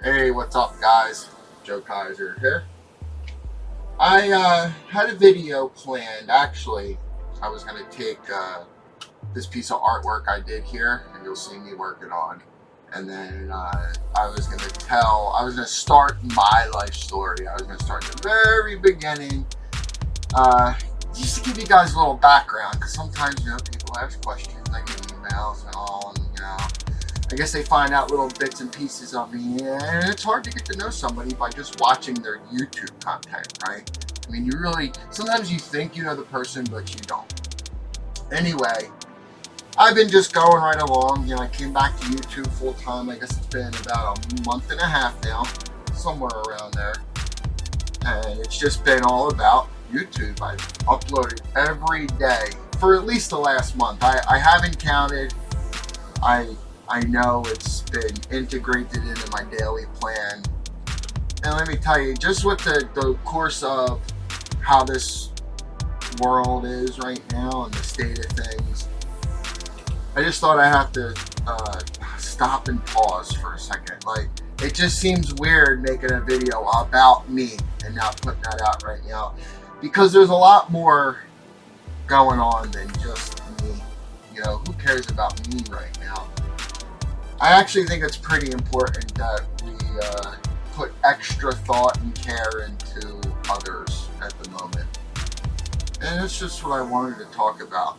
Hey, what's up, guys? Joe Kyser here. I had a video planned. Actually, I was going to take this piece of artwork I did here, and you'll see me working on. And then I was going to start my life story. I was going to start at the very beginning, just to give you guys a little background, because sometimes, people ask questions, I get emails and all, and, I guess they find out little bits and pieces of me, and it's hard to get to know somebody by just watching their YouTube content, right? I mean, sometimes you think you know the person, but you don't. Anyway, I've been just going right along. I came back to YouTube full time. I guess it's been about a month and a half now, somewhere around there. And it's just been all about YouTube. I've uploaded every day for at least the last month. I haven't counted. I know it's been integrated into my daily plan. And let me tell you, just with the course of how this world is right now and the state of things, I just thought I have to stop and pause for a second. Like, it just seems weird making a video about me and not putting that out right now, because there's a lot more going on than just me. Who cares about me right now? I actually think it's pretty important that we put extra thought and care into others at the moment. And it's just what I wanted to talk about.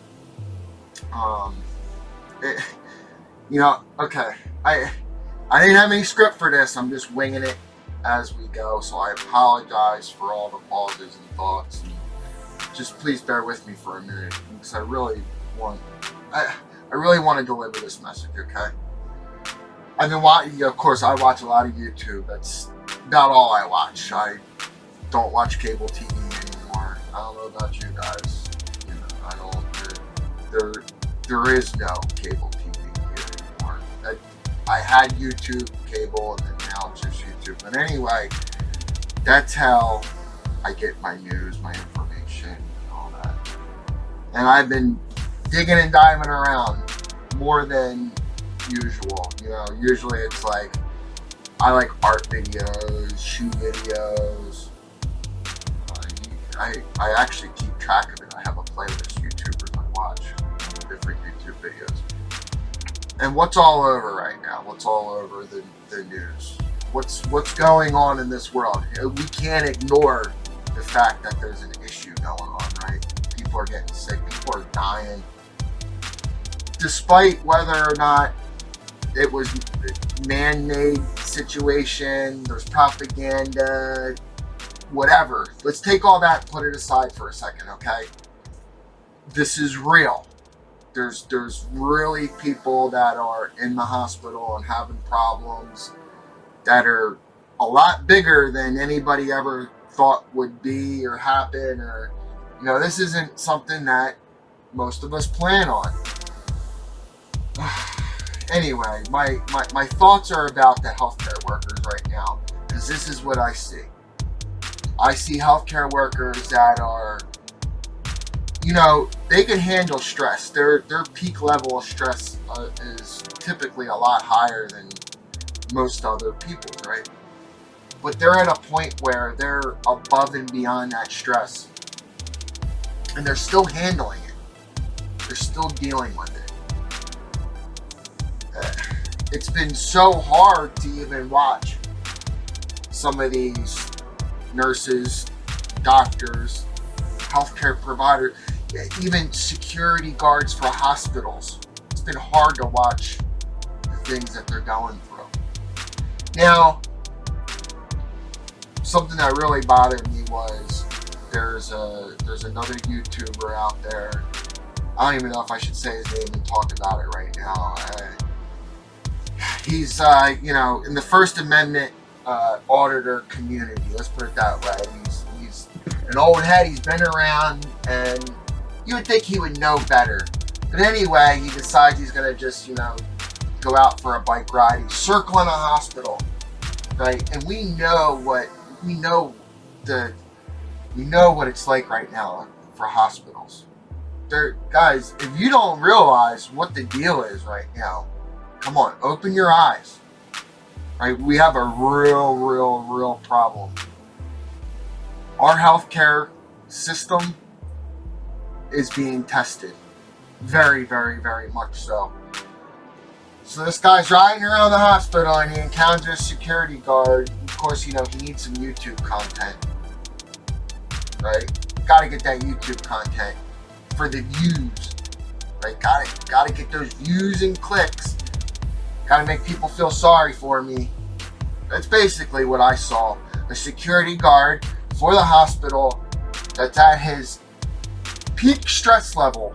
Okay. I didn't have any script for this. I'm just winging it as we go. So I apologize for all the pauses and thoughts. And just please bear with me for a minute, because I really want to deliver this message, okay? I've been watching, of course, I watch a lot of YouTube. That's about all I watch. I don't watch cable TV anymore. I don't know about you guys. There is no cable TV here anymore. I had YouTube cable, and then now it's just YouTube. But anyway, that's how I get my news, my information, and all that. And I've been digging and diving around more than usual. Usually it's like, I like art videos, shoe videos. I actually keep track of it. I have a playlist YouTubers I watch, different YouTube videos. And what's all over right now? What's all over the news? What's going on in this world? We can't ignore the fact that there's an issue going on, right? People are getting sick. People are dying. Despite whether or not it was a man-made situation, there's propaganda, whatever. Let's take all that and put it aside for a second, okay? This is real. There's really people that are in the hospital and having problems that are a lot bigger than anybody ever thought would be or happen, or, this isn't something that most of us plan on. Anyway, my thoughts are about the healthcare workers right now, because this is what I see. I see healthcare workers that are, they can handle stress. Their peak level of stress is typically a lot higher than most other people, right? But they're at a point where they're above and beyond that stress, and they're still handling it. They're still dealing with it. It's been so hard to even watch some of these nurses, doctors, healthcare providers, even security guards for hospitals. It's been hard to watch the things that they're going through. Now, something that really bothered me was there's another YouTuber out there. I don't even know if I should say his name and talk about it right now. He's, in the First Amendment auditor community. Let's put it that way. He's an old head. He's been around, and you would think he would know better. But anyway, he decides he's going to just, go out for a bike ride. He's circling a hospital, right? And we know what it's like right now for hospitals. Guys, if you don't realize what the deal is right now, come on, open your eyes. right? We have a real problem. Our healthcare system is being tested. Very much so. So this guy's riding around the hospital and he encounters a security guard. Of course, you know, he needs some YouTube content, right? Gotta get that YouTube content for the views, right? Gotta get those views and clicks. Gotta make people feel sorry for me. That's basically what I saw. A security guard for the hospital that's at his peak stress level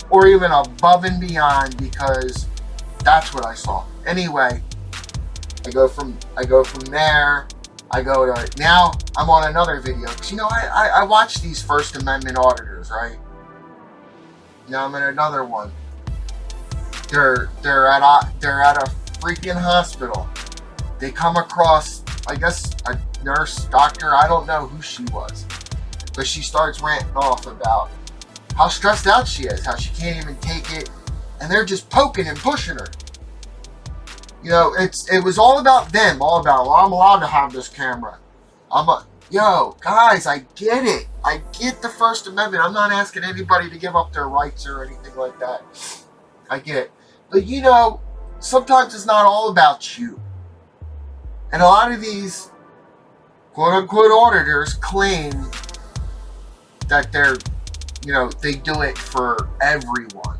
or even above and beyond, because that's what I saw. Anyway, I go from there. I go to, now I'm on another video. Cause you know, I watch these First Amendment auditors, right? Now I'm in another one. They're at a freaking hospital. They come across, I guess, a nurse, doctor, I don't know who she was. But she starts ranting off about how stressed out she is, how she can't even take it, and they're just poking and pushing her. You know, it was all about them, all about, well, I'm allowed to have this camera. Yo, guys, I get it. I get the First Amendment. I'm not asking anybody to give up their rights or anything like that. I get it. But you know, sometimes it's not all about you. And a lot of these quote-unquote auditors claim that they're, you know, they do it for everyone.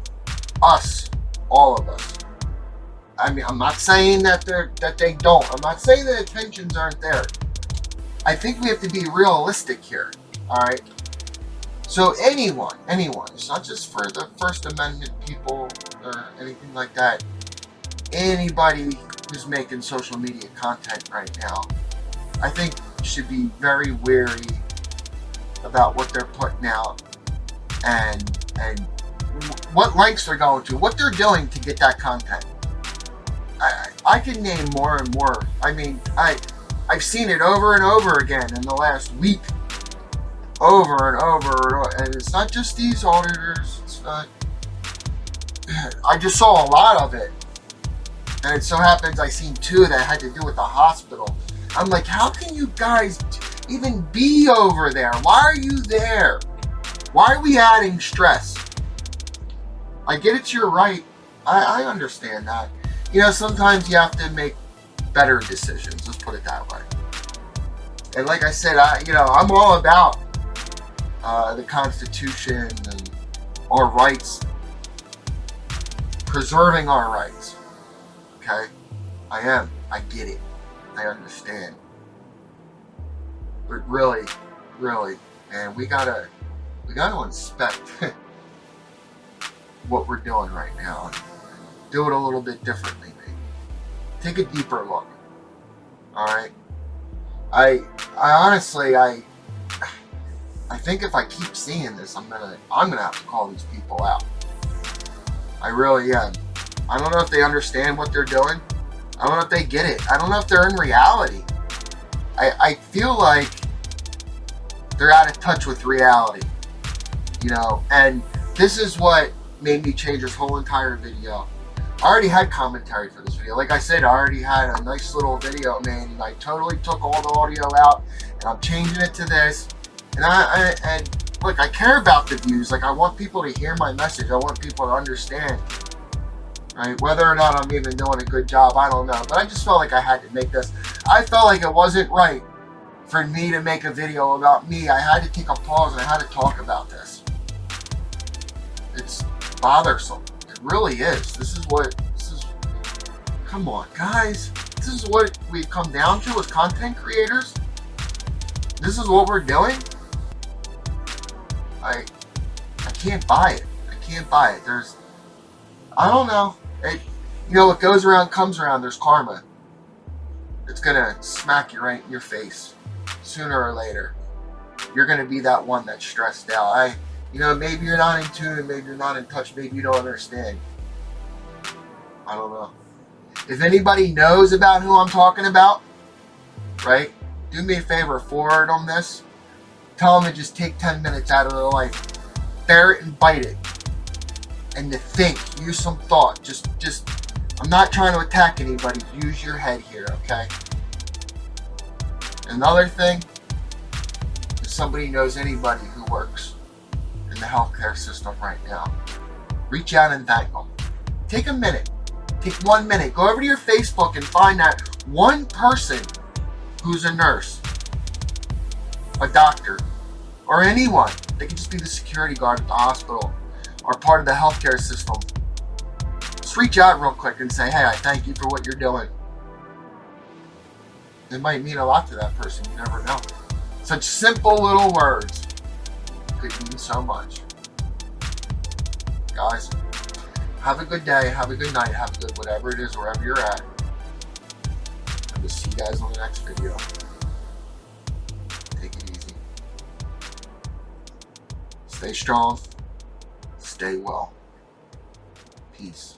Us. All of us. I mean, I'm not saying that they don't. I'm not saying that intentions aren't there. I think we have to be realistic here. Alright? So anyone, it's not just for the First Amendment people or anything like that. Anybody who's making social media content right now, I think should be very wary about what they're putting out and what lengths they're going to, what they're doing to get that content. I can name more and more. I mean, I've seen it over and over again in the last week. Over and over, and it's not just these auditors. It's not. I just saw a lot of it, and it so happens I seen two that had to do with the hospital. I'm like, how can you guys even be over there? Why are you there? Why are we adding stress? I get it's your right. I understand that. You know, sometimes you have to make better decisions. Let's put it that way. And like I said, I'm all about the Constitution and our rights, preserving our rights. Okay, I am. I get it. I understand. But really, man, we gotta inspect what we're doing right now. Do it a little bit differently, maybe. Take a deeper look. All right. I honestly, I think if I keep seeing this, I'm gonna have to call these people out. I really am. I don't know if they understand what they're doing. I don't know if they get it. I don't know if they're in reality. I feel like they're out of touch with reality. You know, and this is what made me change this whole entire video. I already had commentary for this video. Like I said, I already had a nice little video made, and I totally took all the audio out, and I'm changing it to this. And look, I care about the views. Like, I want people to hear my message. I want people to understand. Right? Whether or not I'm even doing a good job, I don't know. But I just felt like I had to make this. I felt like it wasn't right for me to make a video about me. I had to take a pause and I had to talk about this. It's bothersome. It really is. Come on, guys. This is what we've come down to as content creators. This is what we're doing. I can't buy it. I can't buy it. I don't know. What goes around comes around. There's karma. It's gonna smack you right in your face sooner or later. You're gonna be that one that's stressed out. Maybe you're not in tune, maybe you're not in touch, maybe you don't understand. I don't know. If anybody knows about who I'm talking about, right? Do me a favor, forward on this. Tell them to just take 10 minutes out of their life. Bear it and bite it. And to think, use some thought. Just I'm not trying to attack anybody. Use your head here, okay? Another thing, if somebody knows anybody who works in the healthcare system right now, reach out and thank them. Take a minute. Take 1 minute. Go over to your Facebook and find that one person who's a nurse, a doctor, or anyone. They can just be the security guard at the hospital or part of the healthcare system. Just reach out real quick and say, hey, I thank you for what you're doing. It might mean a lot to that person. You never know. Such simple little words could mean so much. Guys, have a good day, have a good night, have a good whatever it is, wherever you're at. And we'll see you guys on the next video. Take it easy. Stay strong. Stay well. Peace.